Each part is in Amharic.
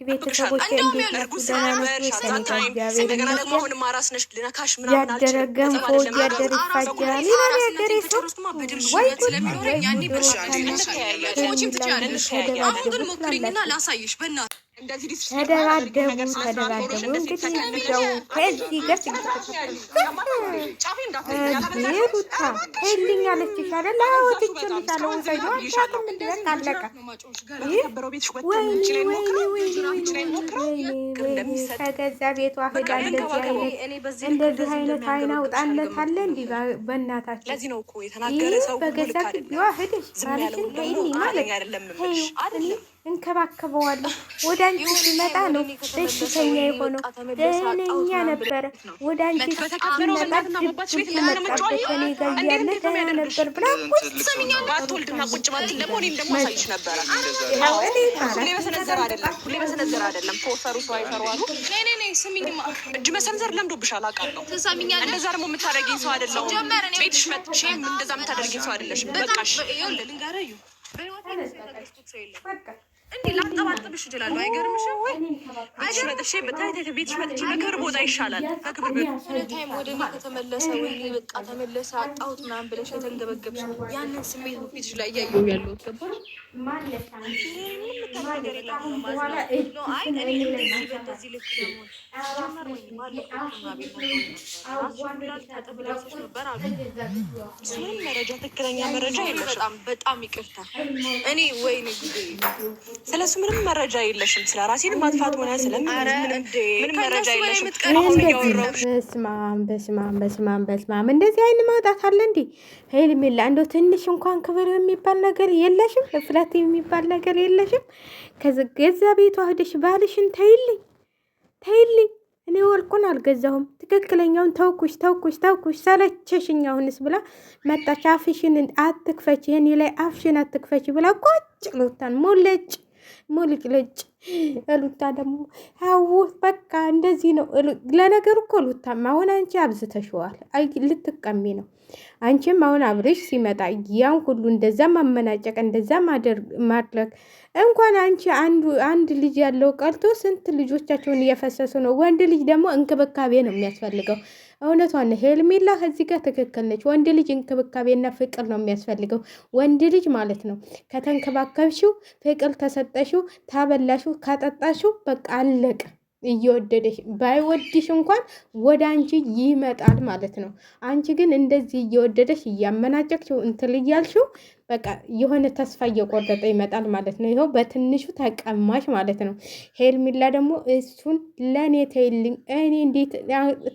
ቤተሰቦች እንዴት ናችሁ? ደህና ናችሁ? ከኔ ጋር እግዚአብሔር ይመስገን። ያደረ ገንፎ ያደረ ይፋጃል ይላል ያደረ ሰው። ወይ ተደባደቡ እንግዲህ ያው ከዚህ ጋር ሩታ ሄልኝ አለችሽ አይደል? አዎ ትችልሻለሁ። ወሰጂው አታውቅም እንደ አለቀ። ከገዛ ቤቷ ሄዳ እንደዚህ አይነት አይን አውጣለት አለ እንዲህ በእናታችን በገዛ ግቢዋ ሄደሽ ባልሽን ሄልኝ ማለት እንከባከበዋለሁ። ወደ አንቺ ሲመጣ ነው በሽተኛ የሆነው። ደህነኛ ነበረ። ወደ አንቺ ሲመጣ ድብቅ መጣበት። እኔ ጋር እያለ ደህና ነበር ብላ ባትወልድና ቁጭ ባትል ደግሞ እኔም ደግሞ አሳይሽ ነበረ። አይደለም ከወፈሩ ሰው አይፈሯሉ። እጅ መሰንዘር ለምዶብሻል አውቃለሁ። እንደዛ ደግሞ የምታደርጊኝ ሰው አይደለሁም። ቤትሽ መጥቼ እንደዛ የምታደርጊኝ ሰው አይደለሽም። በቃሽ። እንዴ ላጣባጥብሽ እችላለሁ። አይገርምሽም ወይ? ቤትሽ መጥቼ ቤትሽ መጥቼ በክብር ቦታ ይሻላል። በክብር ታይም ወደ እኔ ከተመለሰ ወይ በቃ ተመለሰ አጣሁት ምናምን ብለሽ የተንገበገብሽ ያንን ስሜት ነው ፊትሽ ላይ እያየሁ ያለሁት። ገባሽ? መረጃ ትክክለኛ መረጃ የለሽም። በጣም ይቅርታ። እኔ ወይኔ ጊዜ ስለሱ ምንም መረጃ የለሽም። ስለ ራሴን ማጥፋት ሆነ ስለምን መረጃ የለሽም። በስማም እንደዚህ አይን ማውጣት አለ እንዴ? ሄርሜላ እንደው ትንሽ እንኳን ክብር የሚባል ነገር የለሽም? ፍላት የሚባል ነገር የለሽም? ከገዛ ቤቷ ሄደሽ ባልሽን ተይልኝ። እኔ ወርቁን አልገዛሁም። ትክክለኛውን ተውኩሽ ሰለቸሽኝ አሁንስ ብላ መጣች። አፍሽን አትክፈች፣ የኔ ላይ አፍሽን አትክፈች ብላ ቆጭ ሉታን ሞልጭ ሉታ ደግሞ አዎ በቃ እንደዚህ ነው። ለነገሩ እኮ ሉታም አሁን አንቺ አብዝተሽዋል። ልትቀሚ ነው። አንቺም አሁን አብረሽ ሲመጣ ያን ሁሉ እንደዛ ማመናጨቅ እንደዛ ማድረግ እንኳን አንቺ አንድ ልጅ ያለው ቀልቶ ስንት ልጆቻቸውን እየፈሰሱ ነው። ወንድ ልጅ ደግሞ እንክብካቤ ነው የሚያስፈልገው። እውነቷን ሄርሜላ እዚህ ጋር ትክክል ነች። ወንድ ልጅ እንክብካቤና ፍቅር ነው የሚያስፈልገው። ወንድ ልጅ ማለት ነው ከተንከባከብሽው፣ ፍቅር ተሰጠሽው፣ ታበላሽው፣ ካጠጣሽው በቃ አለቀ። እየወደደሽ ባይወድሽ እንኳን ወደ አንቺ ይመጣል ማለት ነው። አንቺ ግን እንደዚህ እየወደደሽ እያመናጨቅሽው እንትን እያልሽው በቃ የሆነ ተስፋ እየቆረጠ ይመጣል ማለት ነው። ይኸው በትንሹ ተቀማሽ ማለት ነው። ሄርሜላ ደግሞ እሱን ለእኔ ተይልኝ፣ እኔ እንዴት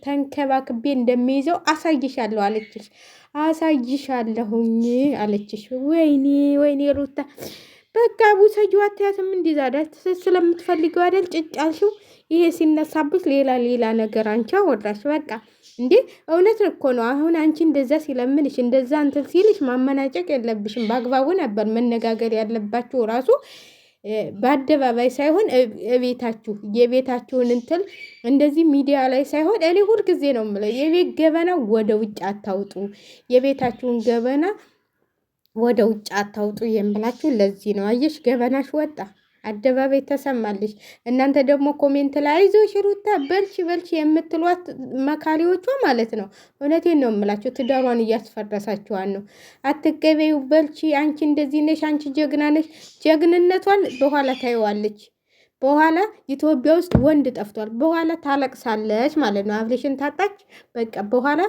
ተንከባክቤ እንደሚይዘው አሳይሻለሁ አለችሽ። አሳይሻለሁኝ አለችሽ። ወይኔ ሩታ በቃ ቡሰጂው አትያትም እንዲዛዳ ስለምትፈልገው አይደል ጭጭ አልሽው። ይሄ ሲነሳብሽ ሌላ ነገር አንቺ አወራሽ። በቃ እንዴ እውነት እኮ ነው። አሁን አንቺ እንደዛ ሲለምንሽ እንደዛ እንትን ሲልሽ ማመናጨቅ የለብሽም። በአግባቡ ነበር መነጋገር ያለባችሁ። ራሱ በአደባባይ ሳይሆን እቤታችሁ የቤታችሁን እንትን እንደዚህ ሚዲያ ላይ ሳይሆን እኔ ሁልጊዜ ነው የምለው የቤት ገበና ወደ ውጭ አታውጡ፣ የቤታችሁን ገበና ወደ ውጭ አታውጡ የምላችሁ ለዚህ ነው። አየሽ ገበናሽ ወጣ አደባባይ ተሰማልሽ። እናንተ ደግሞ ኮሜንት ላይ አይዞሽ ሩታ በልሽ የምትሏት መካሪዎቿ ማለት ነው። እውነቴን ነው የምላችሁ ትዳሯን እያስፈረሳችኋን ነው። አትገበዩ በልሽ፣ አንቺ እንደዚህ ነሽ፣ አንቺ ጀግና ነሽ። ጀግንነቷን በኋላ ታይዋለች። በኋላ ኢትዮጵያ ውስጥ ወንድ ጠፍቷል። በኋላ ታለቅሳለች ማለት ነው። አብሬሽን ታጣች። በቃ በኋላ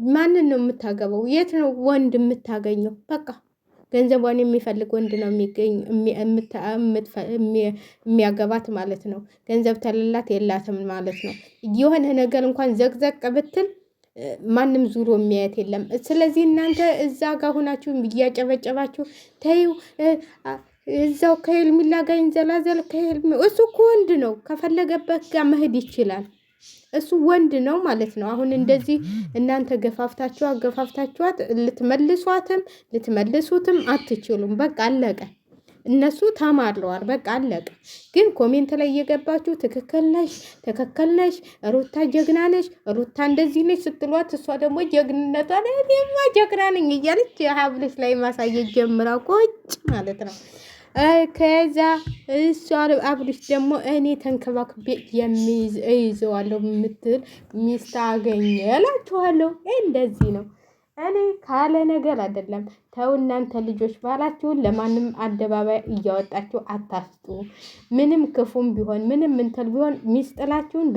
ማንን ነው የምታገበው? የት ነው ወንድ የምታገኘው? በቃ ገንዘቧን የሚፈልግ ወንድ ነው የሚያገባት ማለት ነው። ገንዘብ ተለላት የላትም ማለት ነው። የሆነ ነገር እንኳን ዘቅዘቅ ብትል ማንም ዙሮ የሚያየት የለም። ስለዚህ እናንተ እዛ ጋር ሆናችሁ እያጨበጨባችሁ ተይው እዛው ከሄርሜላ ጋር ይንዘላዘል። እሱ እኮ ወንድ ነው፣ ከፈለገበት ጋር መሄድ ይችላል። እሱ ወንድ ነው ማለት ነው። አሁን እንደዚህ እናንተ ገፋፍታችኋት ልትመልሱትም አትችሉም። በቃ አለቀ። እነሱ ተማርለዋል። በቃ አለቀ። ግን ኮሜንት ላይ እየገባችሁ ትክክል ነሽ፣ ሩታ ጀግና ነሽ፣ ሩታ እንደዚህ ነች ስትሏት እሷ ደግሞ ጀግንነቷን እኔማ ጀግና ነኝ እያለች ሀብልሽ ላይ ማሳየት ጀምራ ቁጭ ማለት ነው። ከዛ እሷ አብርሽ ደግሞ እኔ ተንከባክቤ እይዘዋለሁ የምትል ሚስት አገኘ እላችኋለሁ። እንደዚህ ነው። እኔ ካለ ነገር አይደለም። ተው እናንተ ልጆች ባላችሁን ለማንም አደባባይ እያወጣችሁ አታስጡ። ምንም ክፉም ቢሆን ምንም ምንትል ቢሆን ሚስጥላችሁን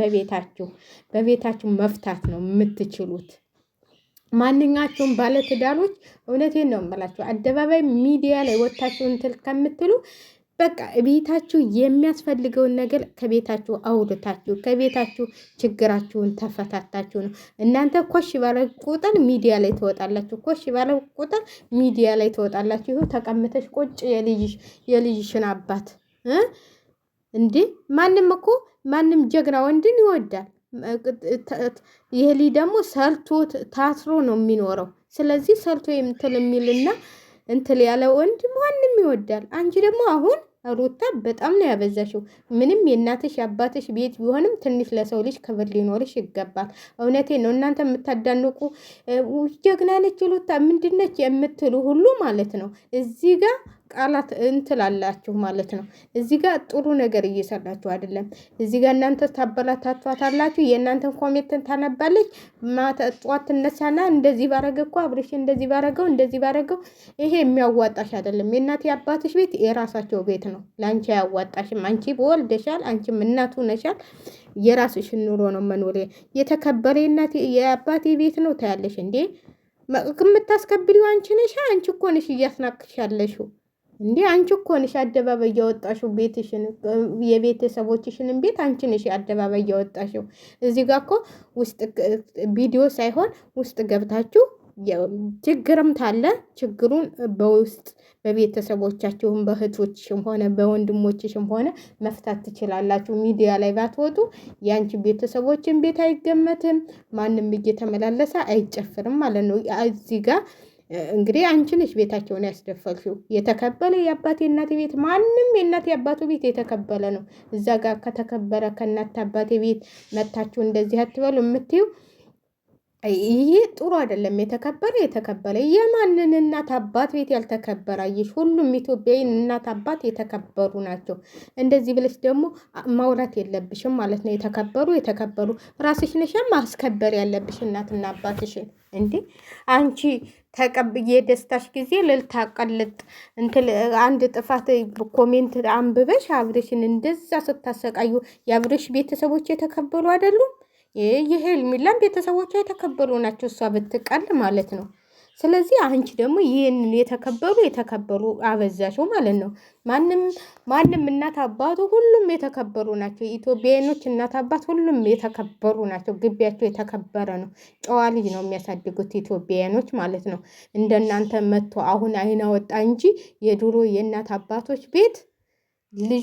በቤታችሁ መፍታት ነው የምትችሉት። ማንኛቸውም ባለትዳሮች እውነቴን ነው የምላችሁ አደባባይ ሚዲያ ላይ ወጥታችሁ እንትን ከምትሉ በቃ ቤታችሁ የሚያስፈልገውን ነገር ከቤታችሁ አውርታችሁ ከቤታችሁ ችግራችሁን ተፈታታችሁ ነው። እናንተ ኮሽ ባለ ቁጥር ሚዲያ ላይ ትወጣላችሁ። ኮሽ ባለ ቁጥር ሚዲያ ላይ ትወጣላችሁ። ይኸው ተቀምተሽ ቁጭ የልጅሽን አባት እንዴ! ማንም ጀግና ወንድን ይወዳል። ይሄ ልጅ ደግሞ ሰርቶ ታስሮ ነው የሚኖረው። ስለዚህ ሰርቶ የምትል የሚልና እንትል ያለ ወንድ ማንም ይወዳል። አንቺ ደግሞ አሁን ሩታ በጣም ነው ያበዛሽው። ምንም የእናትሽ የአባትሽ ቤት ቢሆንም ትንሽ ለሰው ልጅ ክብር ሊኖርሽ ይገባል። እውነቴን ነው። እናንተ የምታዳንቁ ጀግና ነች ሩታ ምንድነች የምትሉ ሁሉ ማለት ነው እዚህ ጋር ቃላት እንትላላችሁ ማለት ነው። እዚህ ጋር ጥሩ ነገር እየሰራችሁ አይደለም። እዚህ ጋር እናንተ ታበላታቷታላችሁ። የእናንተን ኮሜንትን ታነባለች። ማታ ጠዋት ትነሳና እንደዚህ ባረገ እኮ አብርሽ እንደዚህ ባረገው ይሄ የሚያዋጣሽ አይደለም። የእናት የአባትሽ ቤት የራሳቸው ቤት ነው። ለአንቺ አያዋጣሽም። አንቺ ወልደሻል። አንቺም እናቱ ነሻል። የራስሽን ኑሮ ነው መኖር። የተከበረ እናት የአባቴ ቤት ነው ታያለሽ እንዴ? የምታስከብሪው አንቺ ነሽ። አንቺ እኮ ነሽ እያስናቅሻለሽው እንዴ! አንቺ እኮ ነሽ አደባባይ እያወጣሽው ቤትሽን የቤተሰቦችሽንም ቤት አንቺ ነሽ አደባባይ እያወጣሽው። እዚህ ጋር እኮ ውስጥ ቪዲዮ ሳይሆን ውስጥ ገብታችሁ ችግርም ታለ ችግሩን በውስጥ በቤተሰቦቻችሁም በእህቶችሽም ሆነ በወንድሞችሽም ሆነ መፍታት ትችላላችሁ። ሚዲያ ላይ ባትወጡ የአንቺ ቤተሰቦችን ቤት አይገመትም። ማንም እየተመላለሰ አይጨፍርም ማለት ነው። እዚህ ጋር እንግዲህ አንቺ ነሽ ቤታቸውን ያስደፈልሽው። የተከበለ የአባቴ እናቴ ቤት ማንም የእናቴ አባቱ ቤት የተከበለ ነው። እዛ ጋር ከተከበረ ከእናት አባቴ ቤት መታችሁ እንደዚህ አትበሉ የምትዩ ይሄ ጥሩ አይደለም። የተከበረ የማንን እናት አባት ቤት ያልተከበረ አየሽ? ሁሉም ኢትዮጵያዊ እናት አባት የተከበሩ ናቸው። እንደዚህ ብለሽ ደግሞ ማውራት የለብሽም ማለት ነው። የተከበሩ ራስሽ ነሽ ማስከበር ያለብሽ እናትና አባትሽን። እንዴ አንቺ ተቀብዬ ደስታሽ ጊዜ ልልታቀልጥ እንትን አንድ ጥፋት ኮሜንት አንብበሽ አብርሽን እንደዛ ስታሰቃዩ የአብርሽ ቤተሰቦች የተከበሩ አይደሉም? ይሄ ሚላም ቤተሰቦቿ የተከበሩ ናቸው። እሷ ብትቀል ማለት ነው። ስለዚህ አንቺ ደግሞ ይህንን የተከበሩ አበዛሽው ማለት ነው። ማንም እናት አባቱ ሁሉም የተከበሩ ናቸው። ኢትዮጵያኖች እናት አባት ሁሉም የተከበሩ ናቸው። ግቢያቸው የተከበረ ነው። ጨዋ ልጅ ነው የሚያሳድጉት ኢትዮጵያኖች ማለት ነው። እንደናንተ መጥቶ አሁን አይና ወጣ እንጂ የድሮ የእናት አባቶች ቤት ልጅ